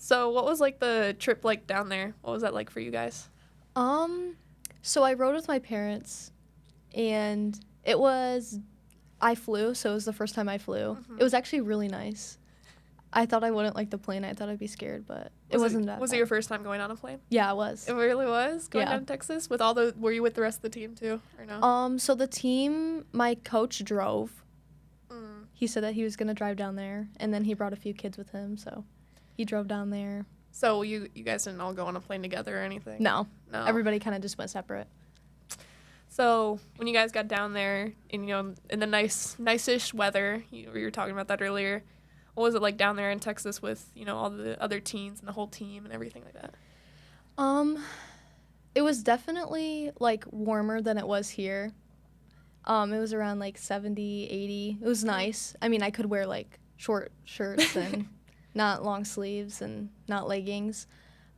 So what was, like, the trip like down there? What was that like for you guys? So I rode with my parents, and I flew, so it was the first time I flew. Mm-hmm. It was actually really nice. I thought I wouldn't like the plane. I thought I'd be scared, but it wasn't that Was bad. it your first time going on a plane? Yeah, it was. It really was? Going Yeah. down to Texas? Were you with the rest of the team too, or no? So the team, my coach drove. Mm. He said that he was going to drive down there, and then he brought a few kids with him, so he drove down there. So you guys didn't all go on a plane together or anything? No. No. Everybody kind of just went separate. So when you guys got down there, and in the nice-ish weather, you were talking about that earlier. What was it like down there in Texas with all the other teens and the whole team and everything like that? It was definitely like warmer than it was here. It was around like 70, 80. It was nice. I mean, I could wear like short shirts and not long sleeves and not leggings.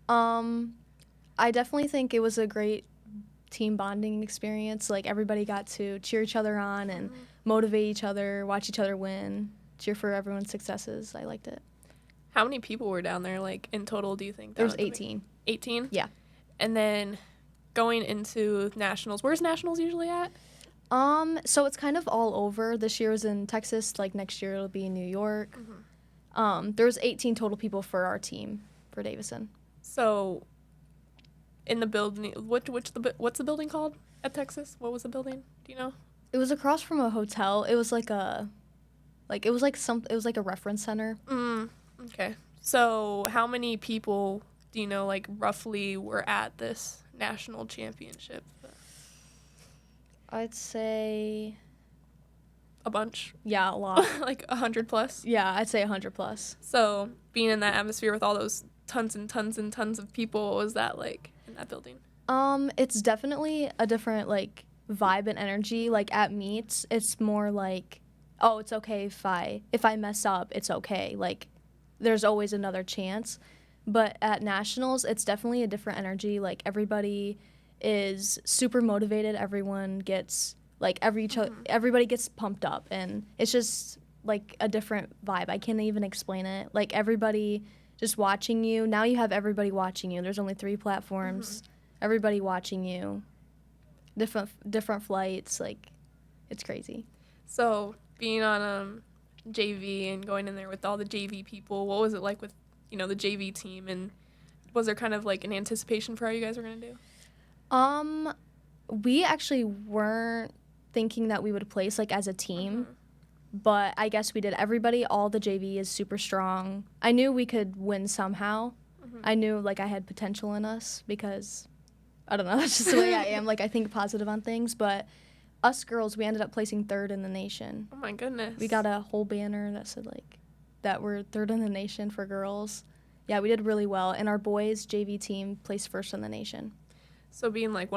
I definitely think it was a great team bonding experience. Like, everybody got to cheer each other on and motivate each other, watch each other win, cheer for everyone's successes. I liked it. How many people were down there, like, in total, do you think? There was 18. 18? Yeah. And then going into nationals, where's nationals usually at? So it's kind of all over. This year was in Texas. Like, next year it'll be in New York. Mm-hmm. There was 18 total people for our team for Davison. So in the building, what's the building called at Texas? What was the building? Do you know? It was across from a hotel. It was like a reference center. Okay. So how many people do you know, like, roughly were at this national championship? I'd say, A bunch? yeah, a lot. Like 100 plus? Yeah, I'd say 100 plus. So being in that atmosphere with all those tons and tons and tons of people, what was that like in that building? It's definitely a different, like, vibe and energy. Like, at meets, it's more like, oh, it's okay if I mess up, it's okay. Like, there's always another chance. But at nationals, it's definitely a different energy. Like, everybody is super motivated. Everyone gets, like, everybody gets pumped up. And it's just, like, a different vibe. I can't even explain it. Like, everybody just watching you. Now you have everybody watching you. There's only 3 platforms. Everybody watching you. Different flights. Like, it's crazy. So being on JV and going in there with all the JV people, what was it like with the JV team, and was there kind of like an anticipation for how you guys were going to do? We actually weren't thinking that we would place, like, as a team, but I guess we did. All the JV is super strong. I knew we could win somehow. I knew, like, I had potential in us because, I don't know, that's just the way I am. Like, I think positive on things, but us girls, we ended up placing 3rd in the nation. Oh my goodness. We got a whole banner that said, like, that we're 3rd in the nation for girls. Yeah, we did really well. And our boys JV team placed 1st in the nation. So being like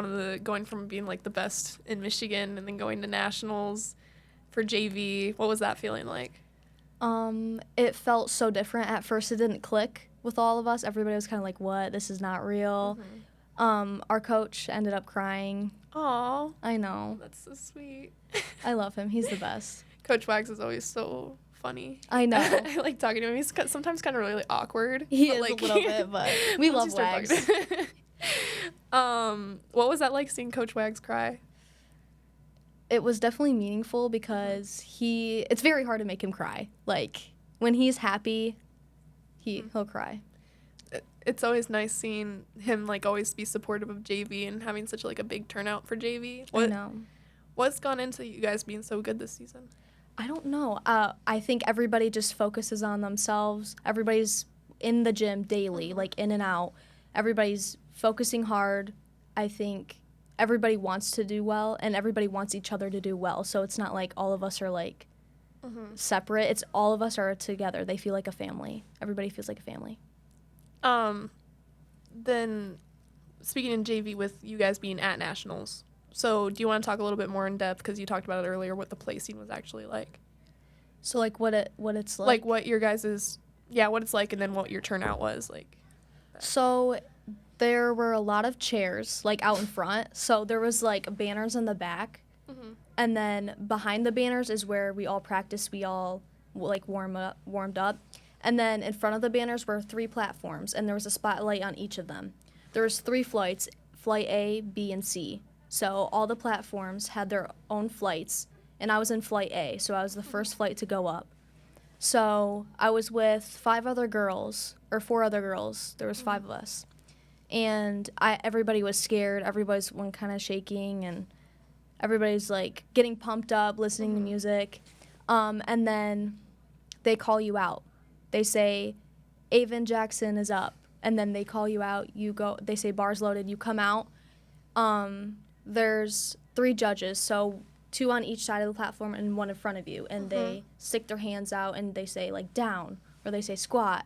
going from being like the best in Michigan and then going to nationals for JV, what was that feeling like? It felt so different. At first it didn't click with all of us. Everybody was kind of like, what? This is not real. Our coach ended up crying. Aw. I know. That's so sweet. I love him. He's the best. Coach Wags is always so funny. I know. I like talking to him. He's sometimes kind of really awkward. He is like, a little bit, but we love Wags. What was that like seeing Coach Wags cry? It was definitely meaningful because it's very hard to make him cry. Like, when he's happy, he'll cry. It's always nice seeing him, like, always be supportive of JV and having such, like, a big turnout for JV. I know. What's gone into you guys being so good this season? I don't know. I think everybody just focuses on themselves. Everybody's in the gym daily, like, in and out. Everybody's focusing hard. I think everybody wants to do well, and everybody wants each other to do well. So it's not like all of us are, like, separate. It's all of us are together. They feel like a family. Everybody feels like a family. Then speaking in JV with you guys being at nationals, so do you want to talk a little bit more in depth, because you talked about it earlier, what the placing was actually like? So, like, what it's like? Like, what your guys' what it's like, and then what your turnout was like. So there were a lot of chairs, like, out in front. So there was, like, banners in the back. And then behind the banners is where we all practiced. We all, like, warmed up. And then in front of the banners were 3 platforms, and there was a spotlight on each of them. There was 3 flights, flight A, B, and C. So all the platforms had their own flights, and I was in flight A, so I was the first flight to go up. So I was with 4 other girls. There was 5 of us. And everybody was scared. Everybody's kind of shaking, and everybody's like getting pumped up, listening to music. And then they call you out. They say, Avon Jackson is up. And then they call you out. You go. They say bars loaded. You come out. There's 3 judges, so 2 on each side of the platform and 1 in front of you. And they stick their hands out and they say like down, or they say squat.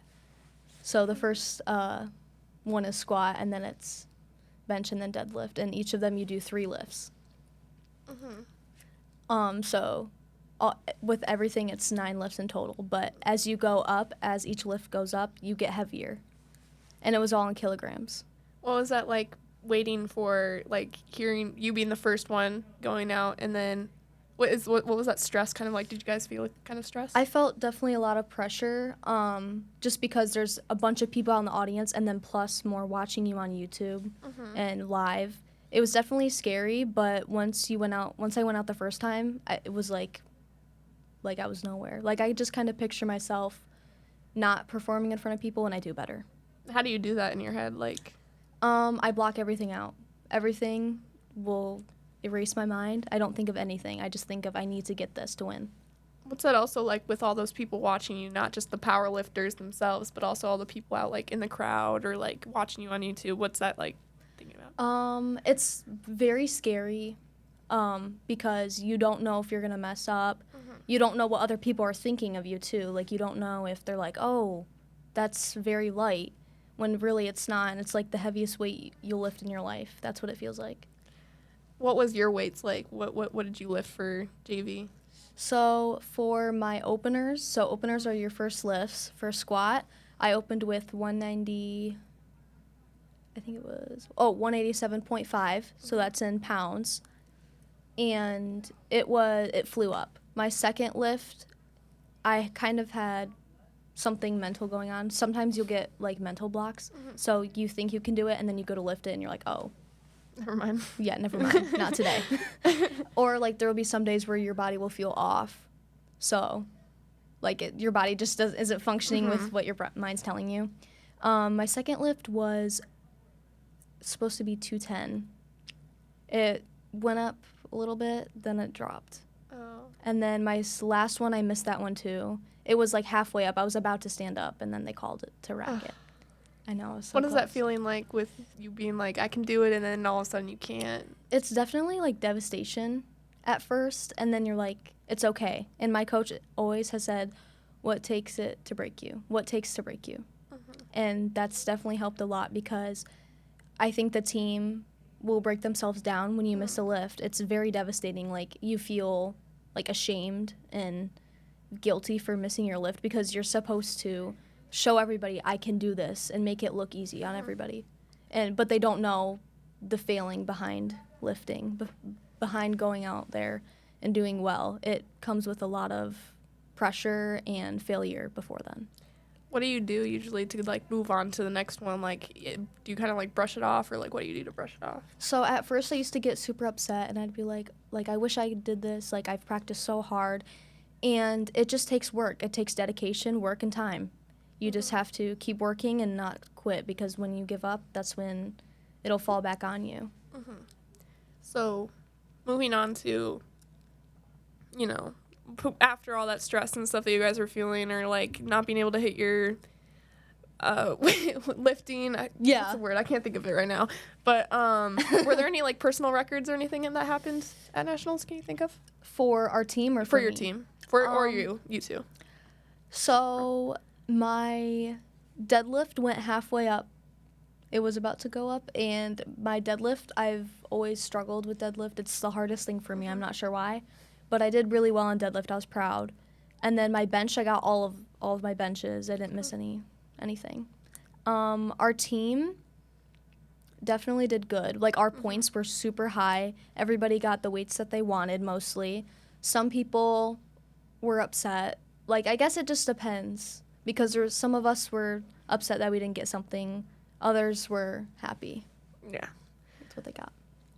So the first one is squat, and then it's bench and then deadlift. And each of them you do 3 lifts. So with everything it's 9 lifts in total. But as you go up, as each lift goes up, you get heavier. And it was all in kilograms. What was that like? Waiting for like hearing you being the first one going out, and then what was that stress kind of like? Did you guys feel kind of stressed? I felt definitely a lot of pressure, just because there's a bunch of people out in the audience, and then plus more watching you on YouTube and live. It was definitely scary, but once I went out the first time, it was like I was nowhere. Like I just kind of picture myself not performing in front of people, and I do better. How do you do that in your head? Like I block everything out. Everything will erase my mind. I don't think of anything. I just think of I need to get this to win. What's that also like with all those people watching you, not just the power lifters themselves, but also all the people out like in the crowd or like watching you on YouTube? What's that like thinking about? It's very scary because you don't know if you're going to mess up. You don't know what other people are thinking of you too. Like you don't know if they're like, oh, that's very light. When really it's not, and it's like the heaviest weight you'll lift in your life. That's what it feels like. What was your weights like? What did you lift for JV? So for my openers are your first lifts. For squat, I opened with 190, I think it was, 187.5, so that's in pounds. And it flew up. My second lift, I kind of had something mental going on. Sometimes you'll get like mental blocks. So you think you can do it, and then you go to lift it and you're like, oh, never mind. Yeah, never mind. Not today. Or like there will be some days where your body will feel off. So like your body just isn't functioning with what your mind's telling you. My second lift was supposed to be 210. It went up a little bit, then it dropped. Oh. And then my last one, I missed that one too. It was like halfway up. I was about to stand up, and then they called it to rack it. I know. It was so What is close. that feeling like with you being like, I can do it, and then all of a sudden you can't? It's definitely like devastation at first, and then you're like, it's okay. And my coach always has said, what takes it to break you? What takes to break you? And that's definitely helped a lot, because I think the team will break themselves down when you miss a lift. It's very devastating. Like you feel like ashamed and guilty for missing your lift, because you're supposed to show everybody I can do this and make it look easy on everybody. But they don't know the failing behind lifting, behind going out there and doing well. It comes with a lot of pressure and failure before then. What do you do usually to like move on to the next one? Like, do you kind of like brush it off, or like what do you do to brush it off? So at first I used to get super upset, and I'd be like I wish I did this. Like I've practiced so hard, and it just takes work. It takes dedication, work, and time. You just have to keep working and not quit, because when you give up, that's when it'll fall back on you. So moving on to, after all that stress and stuff that you guys were feeling, or like not being able to hit your lifting. Yeah. That's a word. I can't think of it right now. But were there any like personal records or anything that happened at Nationals, can you think of? For our team or For your me? team? Or you two? So my deadlift went halfway up. It was about to go up, and my deadlift, I've always struggled with deadlift. It's the hardest thing for me. I'm not sure why, but I did really well on deadlift. I was proud. And then my bench, I got all of my benches. I didn't miss anything. Our team definitely did good. Like our points were super high. Everybody got the weights that they wanted mostly. Some people were upset. Like I guess it just depends. because some of us were upset that we didn't get something. Others were happy. Yeah. That's what they got.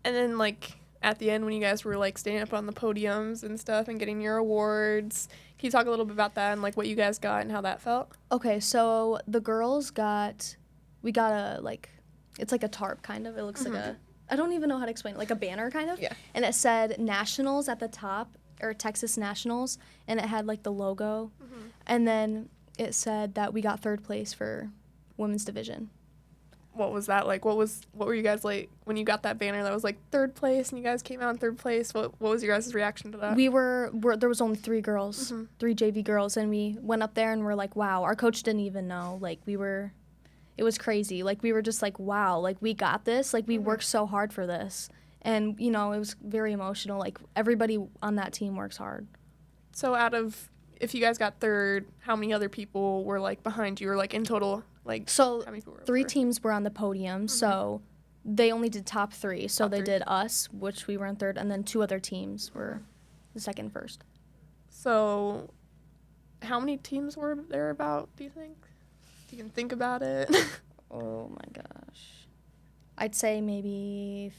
And then, like, at the end when you guys were, like, standing up on the podiums and stuff and getting your awards, can you talk a little bit about that and, like, what you guys got and how that felt? Okay, so the girls we got a, like, it's like a tarp, kind of. It looks like I don't even know how to explain it, like a banner, kind of. Yeah. And it said Nationals at the top, or Texas Nationals, and it had, like, the logo. And then it said that we got 3rd place for women's division. What was that like? What were you guys like when you got that banner that was like 3rd place and you guys came out in 3rd place? What was your guys' reaction to that? There was only 3 girls, 3 JV girls, and we went up there and we're like, wow, our coach didn't even know. Like, it was crazy. Like, we were just like, wow, like, we got this. Like, we worked so hard for this. And, you know, it was very emotional. Like, everybody on that team works hard. So if you guys got 3rd, how many other people were, like, behind you, or, like, in total, like, so how many people were 3 teams were on the podium, so they only did top 3. So they did us, which we were in 3rd, and then 2 other teams were the 2nd, 1st. So how many teams were there about, do you think? If you can think about it. Oh, my gosh. I'd say maybe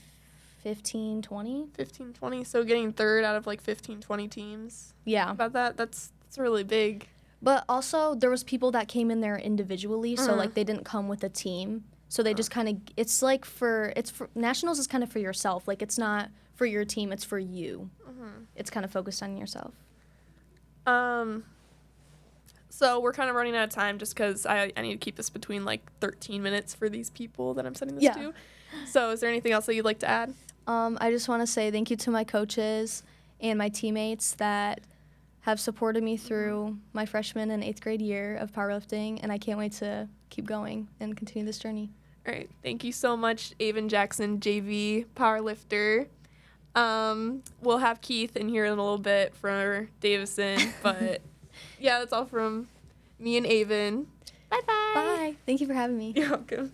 15, 20. 15, 20. So getting 3rd out of, like, 15, 20 teams. Yeah. About that, that's really big. But also, there was people that came in there individually, so, like, they didn't come with a team. So they just kind of, it's like Nationals is kind of for yourself. Like, it's not for your team, it's for you. It's kind of focused on yourself. So we're kind of running out of time just because I need to keep this between, like, 13 minutes for these people that I'm sending this to. So is there anything else that you'd like to add? I just want to say thank you to my coaches and my teammates that have supported me through my freshman and 8th grade year of powerlifting, and I can't wait to keep going and continue this journey. All right. Thank you so much, Avon Jackson, JV powerlifter. We'll have Keith in here in a little bit for Davison, but yeah, that's all from me and Avon. Bye-bye. Bye. Thank you for having me. You're welcome.